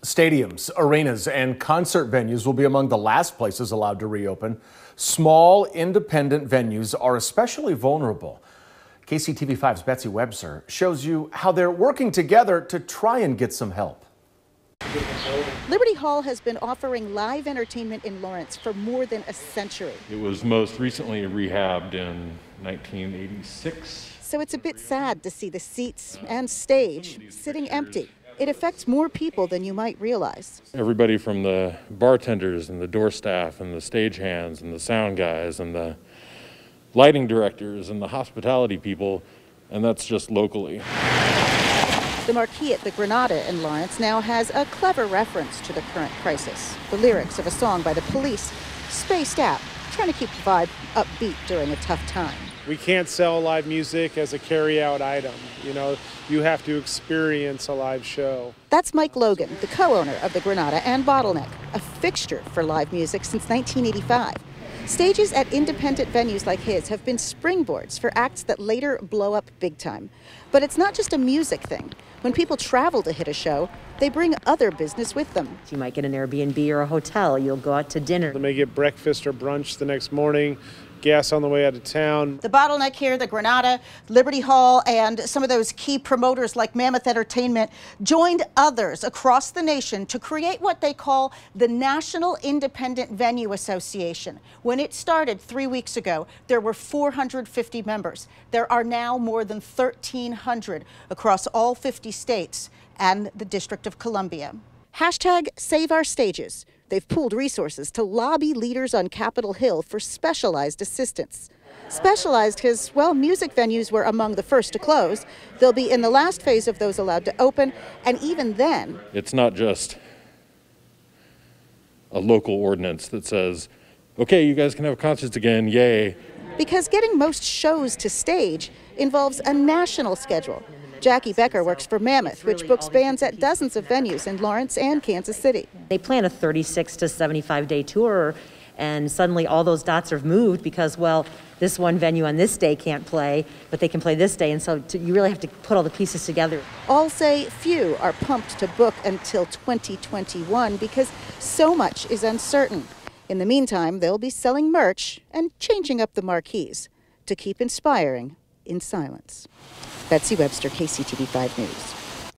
Stadiums, arenas, and concert venues will be among the last places allowed to reopen. Small, independent venues are especially vulnerable. KCTV5's Betsy Webster shows you how they're working together to try and get some help. Liberty Hall has been offering live entertainment in Lawrence for more than a century. It was most recently rehabbed in 1986. So it's a bit sad to see the seats and stage sitting empty. It affects more people than you might realize. Everybody from the bartenders and the door staff and the stagehands and the sound guys and the lighting directors and the hospitality people, and that's just locally. The marquee at the Granada in Lawrence now has a clever reference to the current crisis. The lyrics of a song by the Police, spaced out, trying to keep the vibe upbeat during a tough time. We can't sell live music as a carry-out item. You know, you have to experience a live show. That's Mike Logan, the co-owner of the Granada and Bottleneck, a fixture for live music since 1985. Stages at independent venues like his have been springboards for acts that later blow up big time. But it's not just a music thing. When people travel to hit a show, they bring other business with them. You might get an Airbnb or a hotel. You'll go out to dinner. They may get breakfast or brunch the next morning, gas on the way out of town. The Bottleneck here, the Granada, Liberty Hall, and some of those key promoters like Mammoth Entertainment joined others across the nation to create what they call the National Independent Venue Association. When it started 3 weeks ago, there were 450 members. There are now more than 1,300 across all 50 states and the District of Columbia. Hashtag Save Our Stages. They've pooled resources to lobby leaders on Capitol Hill for specialized assistance. Specialized because, well, music venues were among the first to close. They'll be in the last phase of those allowed to open, and even then... It's not just a local ordinance that says, okay, you guys can have concerts again, yay. Because getting most shows to stage involves a national schedule. Jackie Becker works for Mammoth, which books bands at dozens of venues in Lawrence and Kansas City. They plan a 36 to 75-day tour, and suddenly all those dots are moved because, well, this one venue on this day can't play, but they can play this day, and so you really have to put all the pieces together. All say few are pumped to book until 2021 because so much is uncertain. In the meantime, they'll be selling merch and changing up the marquees to keep inspiring in silence. Betsy Webster, KCTV5 News.